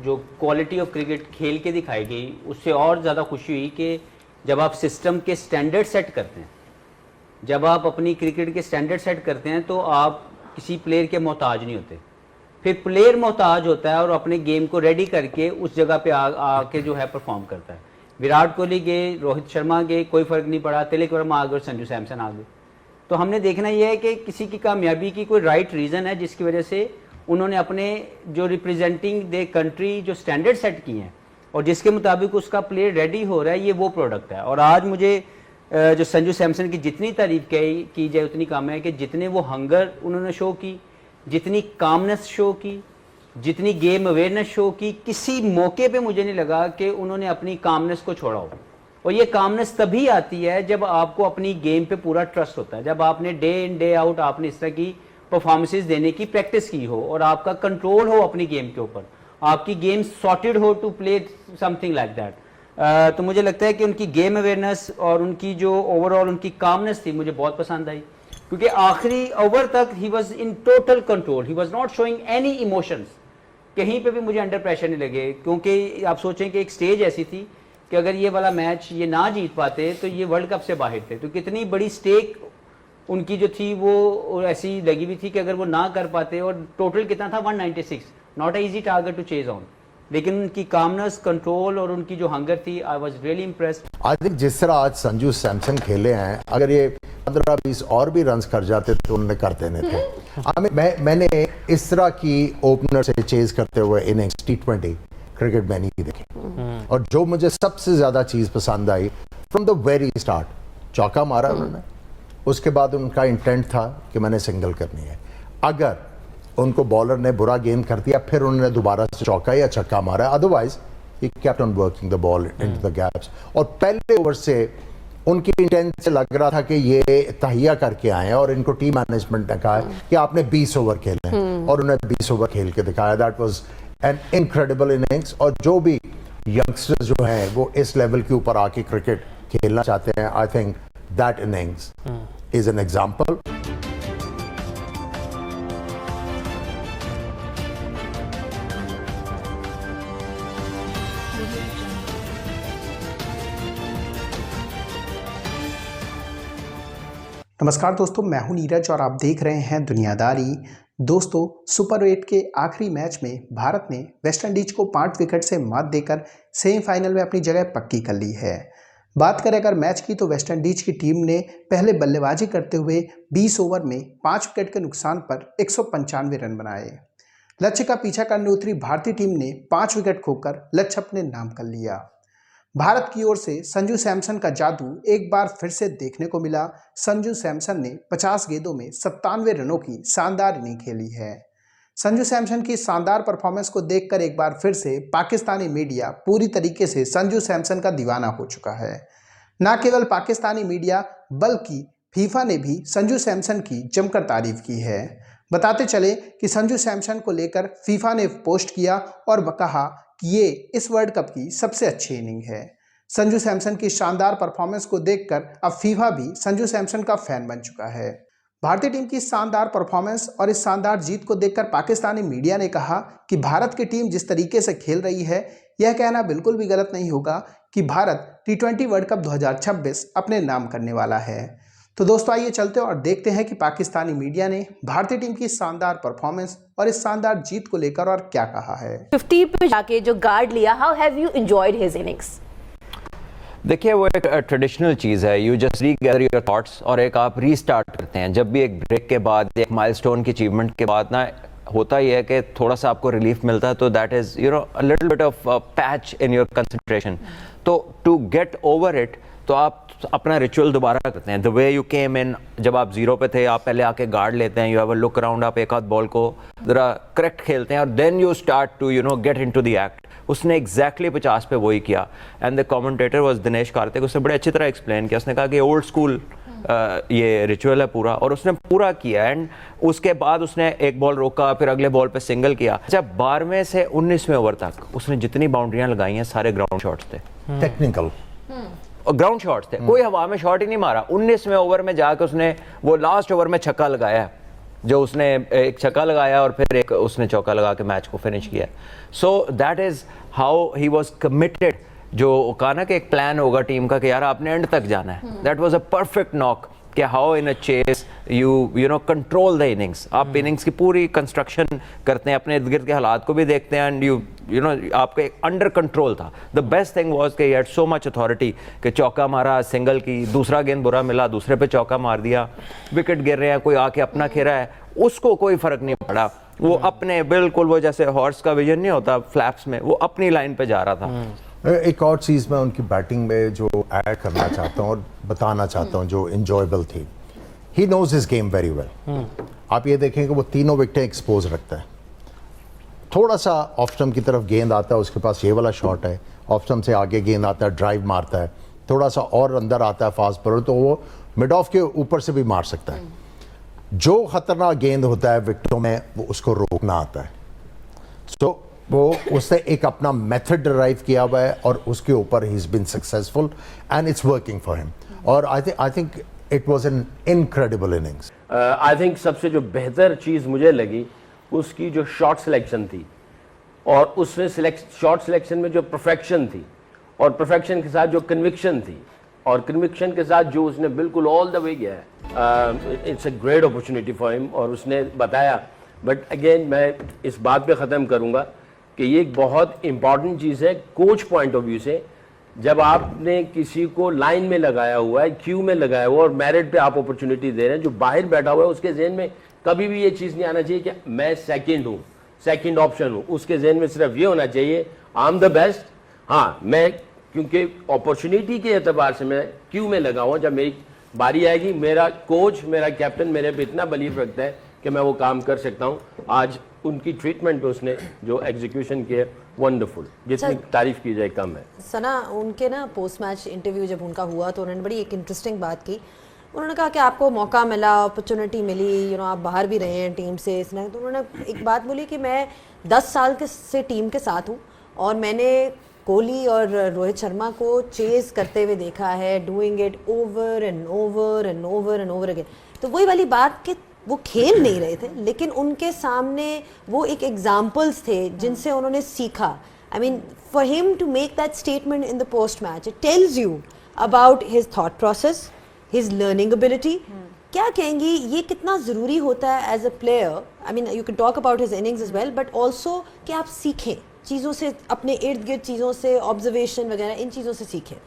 जो quality of cricket खेल के दिखाई गई, उससे और ज़्यादा खुशी हुई कि जब आप सिस्टम के स्टैंडर्ड सेट करते हैं, जब आप अपनी क्रिकेट के स्टैंडर्ड सेट करते हैं, तो आप किसी प्लेयर के मोहताज नहीं होते। फिर प्लेयर मोहताज होता है और अपने गेम को रेडी करके उस जगह पे आके जो है परफॉर्म करता है। विराट कोहली गए, रोहित शर्मा गए, कोई फ़र्क नहीं पड़ा, तिलक वर्मा आ गए और संजू सैमसन आ गए। तो हमने देखना यह है कि किसी की कामयाबी की कोई राइट रीज़न है जिसकी वजह से उन्होंने अपने जो रिप्रेजेंटिंग द कंट्री जो स्टैंडर्ड सेट किए हैं और जिसके मुताबिक उसका प्लेयर रेडी हो रहा है, ये वो प्रोडक्ट है। और आज मुझे जो संजू सैमसन की जितनी तारीफ की जाए उतनी कम है कि जितने वो हंगर उन्होंने शो की, जितनी कामनेस शो की, जितनी गेम अवेयरनेस शो की, किसी मौके पे मुझे नहीं लगा कि उन्होंने अपनी कामनेस को छोड़ा हो। और ये कामनेस तभी आती है जब आपको अपनी गेम पे पूरा ट्रस्ट होता है, जब आपने डे इन डे आउट आपने इस तरह की परफॉर्मेंसेस देने की प्रैक्टिस की हो और आपका कंट्रोल हो अपनी गेम के ऊपर, आपकी गेम सॉर्टेड हो to play something like that. तो मुझे लगता है कि उनकी गेम अवेयरनेस और उनकी जो ओवरऑल उनकी कामनेस थी मुझे बहुत पसंद आई, क्योंकि आखिरी ओवर तक he was in total control, he was not showing any emotions. कहीं पे भी मुझे अंडर प्रेशर नहीं लगे, क्योंकि आप सोचें कि एक स्टेज ऐसी थी कि अगर ये वाला मैच ये ना जीत पाते तो ये वर्ल्ड कप से बाहर थे। तो कितनी बड़ी स्टेक उनकी जो थी वो ऐसी लगी हुई थी कि अगर वो ना कर पाते, और टोटल कितना था 196, not a easy target to chase on, लेकिन उनकी कामनेस, कंट्रोल और उनकी जो हंगर थी, I was really impressed. I think जिस तरह आज संजू सैमसन खेले हैं, अगर ये 15-20 और भी रन कर जाते तो उन्होंने कर देने थे। मैंने इस तरह की ओपनर से चेज करते हुए इनिंग्स T20 क्रिकेट में नहीं देखी। और जो मुझे सबसे ज्यादा चीज पसंद आई, फ्रॉम द वेरी स्टार्ट चौका मारा उन्होंने, उसके बाद उनका इंटेंट था कि मैंने सिंगल करनी है। अगर उनको बॉलर ने बुरा गेंद कर दिया फिर उन्होंने दोबारा से चौका या छक्का मारा, otherwise he kept on working the ball into the gaps. और पहले ओवर से उनकी इंटेंट से लग रहा था कि ये तहिया करके आए हैं, और इनको टीम मैनेजमेंट ने कहा कि आपने 20 ओवर खेले हैं, और उन्हें 20 ओवर खेल के दिखाया। That was an incredible innings. और जो भी यंगस्टर्स जो हैं वो इस लेवल के ऊपर आके क्रिकेट खेलना चाहते हैं, I think that innings is an example. नमस्कार दोस्तों, मैं हूं नीरज और आप देख रहे हैं दुनियादारी। दोस्तों, सुपर 8 के आखिरी मैच में भारत ने वेस्ट इंडीज को 5 विकेट से मात देकर सेमीफाइनल में अपनी जगह पक्की कर ली है। बात करें अगर मैच की, तो वेस्ट इंडीज की टीम ने पहले बल्लेबाजी करते हुए 20 ओवर में 5 विकेट के नुकसान पर 195 रन बनाए। लक्ष्य का पीछा करने उतरी भारतीय टीम ने 5 विकेट खोकर लक्ष्य अपने नाम कर लिया। भारत की ओर से संजू सैमसन का जादू एक बार फिर से देखने को मिला। संजू सैमसन ने 50 गेंदों में 97 रनों की शानदार इनिंग खेली है। संजू सैमसन की शानदार परफॉर्मेंस को देखकर एक बार फिर से पाकिस्तानी मीडिया पूरी तरीके से संजू सैमसन का दीवाना हो चुका है। न केवल पाकिस्तानी मीडिया बल्कि फीफा ने भी संजू सैमसन की जमकर तारीफ की है। बताते चले कि संजू सैमसन को लेकर फीफा ने पोस्ट किया और कहा कि ये इस वर्ल्ड कप की सबसे अच्छी इनिंग है। संजू सैमसन की शानदार परफॉर्मेंस को देखकर अब फीफा भी संजू सैमसन का फैन बन चुका है। भारतीय टीम की शानदार परफॉर्मेंस और इस शानदार जीत को देखकर पाकिस्तानी मीडिया ने कहा कि भारत की टीम जिस तरीके से खेल रही है, यह कहना बिल्कुल भी गलत नहीं होगा कि भारत T20 वर्ल्ड कप 2026 अपने नाम करने वाला है। तो दोस्तों, आइए चलते हैं और देखते हैं कि पाकिस्तानी मीडिया ने भारतीय टीम की शानदार परफॉर्मेंस और इस शानदार जीत को लेकर और क्या कहा है। 50 पे जाके जो गार्ड लिया, how have you enjoyed his innings? देखिए, वो एक ट्रेडिशनल चीज़ है, यू जस्ट रीगैदर योर थॉट्स और एक आप रीस्टार्ट करते हैं। जब भी एक ब्रेक के बाद, एक माइलस्टोन की अचीवमेंट के बाद ना, होता ही है कि थोड़ा सा आपको रिलीफ मिलता है, तो that is a little bit of patch in your concentration. तो टू गेट ओवर इट, तो आप अपना रिचुअल दोबारा करते हैं। द वे यू केम इन, जब आप 0 पे थे, आप पहले आके गार्ड लेते हैं, you have a look around, आप एक आध बॉल को जरा करेक्ट खेलते हैं और then you start to get into the act. उसने एग्जैक्टली 50 पे वही किया। And the commentator was Dinesh Karthik, उसने बड़े अच्छी तरह एक्सप्लेन किया। उसने कहा कि ओल्ड स्कूल ये रिचुअल है पूरा, और उसने पूरा किया। एंड उसके बाद उसने एक बॉल रोका, फिर अगले बॉल पे सिंगल किया। जब 12वें से 19वें ओवर तक उसने जितनी बाउंड्रियां लगाई हैं, सारे ग्राउंड शॉट्स थे, टेक्निकल और ग्राउंड शॉट्स थे, कोई हवा में शॉट ही नहीं मारा। 19वें ओवर में जाकर उसने वो लास्ट ओवर में छक्का लगाया जो उसने एक छक्का लगाया और फिर एक उसने चौका लगा के मैच को फिनिश किया. So that is how he was committed. जो कहा ना कि एक प्लान होगा टीम का कि यार आपने एंड तक जाना है. That was a perfect knock कि how in a chase you know control the innings. आप इनिंग्स की पूरी कंस्ट्रक्शन करते हैं, अपने इर्द गिर्द के हालात को भी देखते हैं एंड यू नो आपका एक अंडर कंट्रोल था. द बेस्ट थिंग वाज कि he had so much authority कि चौका मारा, सिंगल की, दूसरा गेंद बुरा मिला, दूसरे पे चौका मार दिया, विकेट गिर रहे हैं, कोई आके अपना खेरा है, उसको कोई फर्क नहीं पड़ा. वो अपने बिल्कुल वो जैसे हॉर्स का विजन नहीं होता फ्लैप्स में, वो अपनी लाइन पे जा रहा था. एक और चीज़ मैं उनकी बैटिंग में जो ऐड करना चाहता हूँ और बताना चाहता हूँ जो इंजॉयबल थी, he knows his game very well. आप ये देखें कि वो तीनों विकेटें एक्सपोज रखता है. थोड़ा सा ऑफ स्टंप की तरफ गेंद आता है, उसके पास ये वाला शॉट है, ऑफ स्टंप से आगे गेंद आता है, ड्राइव मारता है, थोड़ा सा और अंदर आता है फास्ट बॉलर तो वो मिड ऑफ के ऊपर से भी मार सकता है. जो खतरनाक गेंद होता है विकेटों में वो उसको रोकना आता है. सो वो उसने एक अपना मेथड डिराइव किया हुआ है और उसके ऊपर ही is been successful and it's working for him. और I think it was an incredible innings. I think सबसे जो बेहतर चीज़ मुझे लगी उसकी जो शॉट सिलेक्शन थी और उसमें शॉट सिलेक्शन में जो परफेक्शन थी और परफेक्शन के साथ जो कन्विक्शन थी और कन्विक्शन के साथ जो उसने बिल्कुल ऑल द वे गया है. It's a great opportunity for him और उसने बताया. बट अगेन मैं इस बात पे ख़त्म करूँगा कि ये एक बहुत इंपॉर्टेंट चीज़ है कोच पॉइंट ऑफ व्यू से. जब आपने किसी को लाइन में लगाया हुआ है, क्यू में लगाया हुआ है और मेरिट पे आप अपॉर्चुनिटी दे रहे हैं, जो बाहर बैठा हुआ है उसके जहन में कभी भी ये चीज़ नहीं आना चाहिए कि मैं सेकंड हूँ, सेकंड ऑप्शन हूँ. उसके जहन में सिर्फ ये होना चाहिए आई एम द बेस्ट. हाँ, मैं क्योंकि अपॉर्चुनिटी के एतबार से मैं क्यू में लगा हुआ, जब मेरी बारी आएगी मेरा कोच, मेरा कैप्टन मेरे पे इतना बिलीव रखता है कि मैं वो काम कर सकता हूँ. आज उनकी ट्रीटमेंट पे उसने जो एग्जीक्यूशन किया वंडरफुल, जितनी तारीफ की जाए कम है. सना, उनके ना पोस्ट मैच इंटरव्यू जब उनका हुआ तो उन्होंने बड़ी एक इंटरेस्टिंग बात की. उन्होंने कहा कि आपको मौका मिला, अपॉर्चुनिटी मिली, आप बाहर भी रहे हैं टीम से इसने. तो उन्होंने एक बात बोली कि मैं 10 साल से टीम के साथ हूँ और मैंने कोहली और रोहित शर्मा को चेज करते हुए देखा है, doing it over and over and over and over again. तो वही वाली बात कि वो खेल नहीं रहे थे लेकिन उनके सामने वो एक एग्जाम्पल्स थे जिनसे उन्होंने सीखा. I mean for him to make that statement in the post match, it tells you about his thought process, his learning ability. क्या कहेंगी ये कितना ज़रूरी होता है as a player? I mean you can talk about his innings as well but also कि आप सीखें चीज़ों से, अपने इर्द गिर्द चीज़ों से, ऑब्जर्वेशन वगैरह इन चीज़ों से सीखें.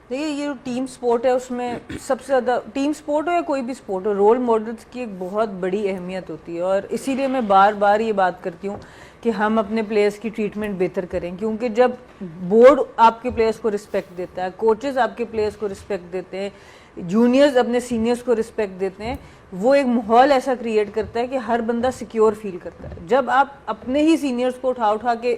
देखिए, ये टीम स्पोर्ट है, उसमें सबसे ज़्यादा टीम स्पोर्ट हो या कोई भी स्पोर्ट हो, रोल मॉडल्स की एक बहुत बड़ी अहमियत होती है. और इसीलिए मैं बार बार ये बात करती हूँ कि हम अपने प्लेयर्स की ट्रीटमेंट बेहतर करें. क्योंकि जब बोर्ड आपके प्लेयर्स को रिस्पेक्ट देता है, कोचेस आपके प्लेयर्स को रिस्पेक्ट देते हैं, जूनियर्स अपने सीनियर्स को रिस्पेक्ट देते हैं, वो एक माहौल ऐसा क्रिएट करता है कि हर बंदा सिक्योर फील करता है. जब आप अपने ही सीनियर्स को उठा उठा के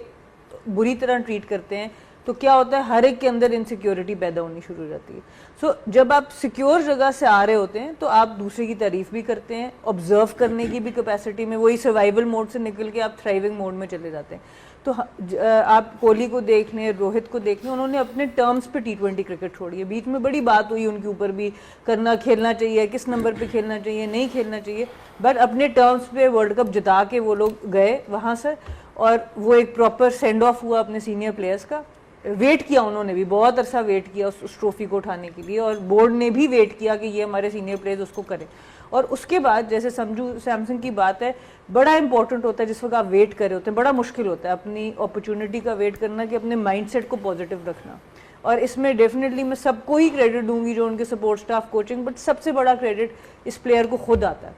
बुरी तरह ट्रीट करते हैं तो क्या होता है, हर एक के अंदर इनसिक्योरिटी पैदा होनी शुरू हो जाती है. सो जब आप सिक्योर जगह से आ रहे होते हैं तो आप दूसरे की तारीफ भी करते हैं, ऑब्जर्व करने की भी कैपेसिटी में, वही सर्वाइवल मोड से निकल के आप थ्राइविंग मोड में चले जाते हैं. तो आप कोहली को देख लें, रोहित को देख लें, उन्होंने अपने टर्म्स पे T20 क्रिकेट छोड़ी है. बीच में बड़ी बात हुई उनके ऊपर भी, करना खेलना चाहिए, किस नंबर पे खेलना चाहिए, नहीं खेलना चाहिए, बट अपने टर्म्स पे वर्ल्ड कप जिता के वो लोग गए वहाँ से. और वो एक प्रॉपर सेंड ऑफ हुआ अपने सीनियर प्लेयर्स का. वेट किया, उन्होंने भी बहुत अरसा वेट किया उस ट्रॉफी को उठाने के लिए और बोर्ड ने भी वेट किया कि ये हमारे सीनियर प्लेयर्स उसको करें. और उसके बाद जैसे संजू सैमसन की बात है, बड़ा इंपॉर्टेंट होता है जिस वक्त आप वेट कर रहे होते हैं, बड़ा मुश्किल होता है अपनी अपॉर्चुनिटी का वेट करना, कि अपने माइंडसेट को पॉजिटिव रखना. और इसमें डेफिनेटली मैं सबको ही क्रेडिट दूंगी जो उनके सपोर्ट स्टाफ, कोचिंग, बट सबसे बड़ा क्रेडिट इस प्लेयर को खुद आता है.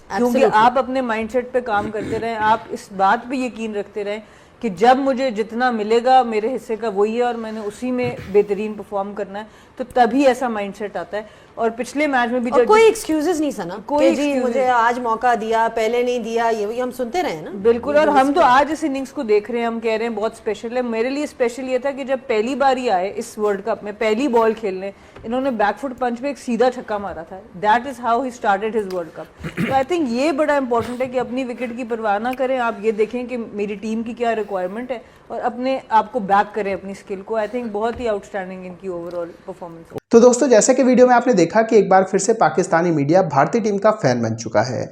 क्योंकि आप अपने माइंडसेट पे काम करते रहें, आप इस बात पे यकीन रखते रहें कि जब मुझे जितना मिलेगा मेरे हिस्से का वही है और मैंने उसी में बेहतरीन परफॉर्म करना है, तो तभी ऐसा माइंडसेट आता है. और पिछले मैच में भी कोई एक्सक्यूजेस नहीं सना, कोई जी मुझे आज मौका दिया, पहले नहीं दिया, ये हम सुनते रहे ना. बिल्कुल. और हम तो आज इस इनिंग्स को देख रहे हैं, हम कह रहे हैं बहुत स्पेशल है. मेरे लिए स्पेशल ये था कि जब पहली बार ही आए इस वर्ल्ड कप में, पहली बॉल खेलने, इन्होंने बैकफुट पंच पे एक सीधा छक्का मारा था. That is how he started his world cup. तो आई थिंक ये बड़ा इंपॉर्टेंट है कि अपनी विकेट की परवाह ना करें, आप ये देखें कि मेरी टीम की क्या रिक्वायरमेंट है और अपने आप को बैक करें अपनी स्किल को. आई थिंक बहुत ही आउटस्टैंडिंग इनकी ओवरऑल परफॉर्मेंस. तो दोस्तों, जैसे कि वीडियो में आपने देखा कि एक बार फिर से पाकिस्तानी मीडिया भारतीय टीम का फैन बन चुका है.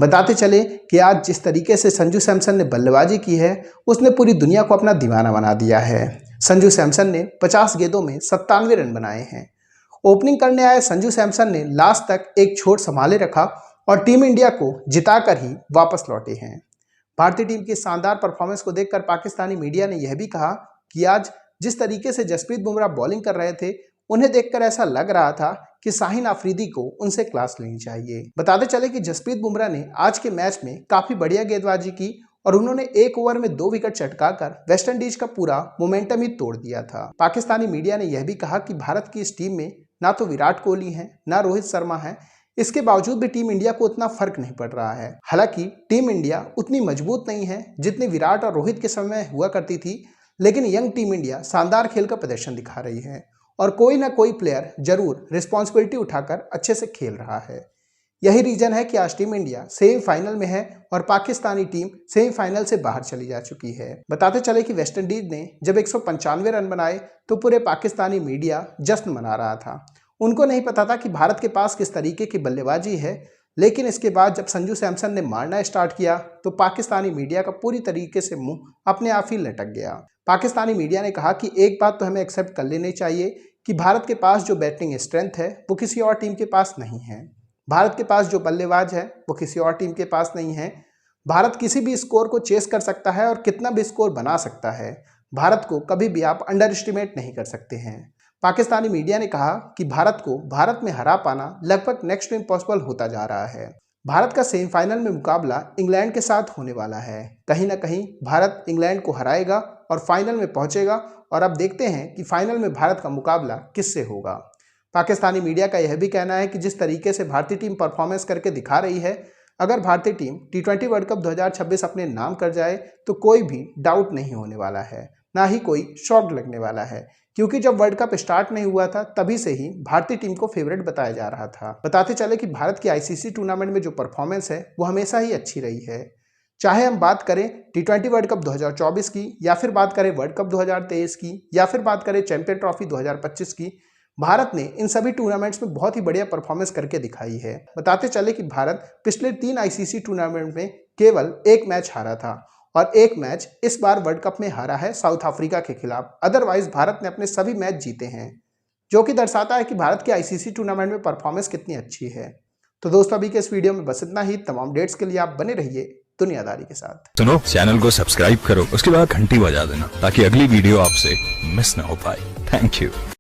बताते चले कि आज जिस तरीके से संजू सैमसन ने बल्लेबाजी की है उसने पूरी दुनिया को अपना दीवाना बना दिया है। संजू सैमसन ने 50 गेंदों में 97 रन बनाए हैं। ओपनिंग करने आए संजू सैमसन ने लास्ट तक एक छोर संभाले रखा और टीम इंडिया को जिताकर ही वापस लौटे हैं। भारतीय टीम की शानदार परफॉर्मेंस को देखकर पाकिस्तानी मीडिया ने यह भी कहा कि आज जिस तरीके से जसप्रीत बुमराह बॉलिंग कर रहे थे उन्हें देखकर ऐसा लग रहा था कि शाहीन अफरीदी को उनसे क्लास लेनी चाहिए। बताते चले कि जसप्रीत बुमराह ने आज के मैच में काफी बढ़िया गेंदबाजी की और उन्होंने एक ओवर में 2 विकेट चटकाकर वेस्टइंडीज का पूरा मोमेंटम ही तोड़ दिया था। पाकिस्तानी मीडिया ने यह भी कहा कि भारत की इस टीम में ना तो विराट कोहली है ना रोहित शर्मा है, इसके बावजूद भी टीम इंडिया को उतना फर्क नहीं पड़ रहा है। हालांकि टीम इंडिया उतनी मजबूत नहीं है जितनी विराट और रोहित के समय हुआ करती थी, लेकिन यंग टीम इंडिया शानदार खेल का प्रदर्शन दिखा रही है और कोई ना कोई प्लेयर जरूर रिस्पॉन्सिबिलिटी उठाकर अच्छे से खेल रहा है। यही रीजन है कि आज टीम इंडिया सेमीफाइनल में है और पाकिस्तानी टीम सेमीफाइनल से बाहर चली जा चुकी है। बताते चले कि वेस्टइंडीज ने जब 195 रन बनाए तो पूरे पाकिस्तानी मीडिया जश्न मना रहा था। उनको नहीं पता था कि भारत के पास किस तरीके की बल्लेबाजी है, लेकिन इसके बाद जब संजू सैमसन ने मारना स्टार्ट किया तो पाकिस्तानी मीडिया का पूरी तरीके से मुंह अपने आप ही लटक गया। पाकिस्तानी मीडिया ने कहा कि एक बात तो हमें एक्सेप्ट कर लेनी चाहिए कि भारत के पास जो बैटिंग स्ट्रेंथ है वो किसी और टीम के पास नहीं है। भारत के पास जो बल्लेबाज है वो किसी और टीम के पास नहीं है। भारत किसी भी स्कोर को चेस कर सकता है और कितना भी स्कोर बना सकता है। भारत को कभी भी आप अंडर एस्टिमेट नहीं कर सकते हैं। पाकिस्तानी मीडिया ने कहा कि भारत को भारत में हरा पाना लगभग नेक्स्ट टू इम्पॉसिबल होता जा रहा है। भारत का सेमीफाइनल में मुकाबला इंग्लैंड के साथ होने वाला है। कहीं ना कहीं भारत इंग्लैंड को हराएगा और फाइनल में पहुंचेगा और अब देखते हैं कि फाइनल में भारत का मुकाबला किससे होगा। पाकिस्तानी मीडिया का यह भी कहना है कि जिस तरीके से भारतीय टीम परफॉर्मेंस करके दिखा रही है, अगर भारतीय टीम T20 वर्ल्ड कप 2026 अपने नाम कर जाए तो कोई भी डाउट नहीं होने वाला है, ना ही कोई शॉक लगने वाला है, क्योंकि जब वर्ल्ड कप स्टार्ट नहीं हुआ था तभी से ही भारतीय टीम को फेवरेट बताया जा रहा था। बताते चले कि भारत की ICC टूर्नामेंट में जो परफॉर्मेंस है वो हमेशा ही अच्छी रही है। चाहे हम बात करें T20 वर्ल्ड कप 2024 की, या फिर बात करें वर्ल्ड कप 2023 की, या फिर बात करें चैंपियन ट्रॉफी 2025 की, भारत ने इन सभी टूर्नामेंट्स में बहुत ही बढ़िया परफॉर्मेंस करके दिखाई है। बताते चले कि भारत पिछले 3 ICC टूर्नामेंट में केवल 1 मैच हारा था और 1 मैच इस बार वर्ल्ड कप में हारा है साउथ अफ्रीका के खिलाफ। अदरवाइज भारत ने अपने सभी मैच जीते हैं, जो कि दर्शाता है कि भारत की ICC टूर्नामेंट में परफॉर्मेंस कितनी अच्छी है। तो दोस्तों अभी के इस वीडियो में बस इतना ही। तमाम डेट्स के लिए आप बने रहिए दुनियादारी के साथ। सुनो, चैनल को सब्सक्राइब करो, उसके बाद घंटी बजा देना ताकि अगली वीडियो आपसे मिस ना हो पाए। Thank you.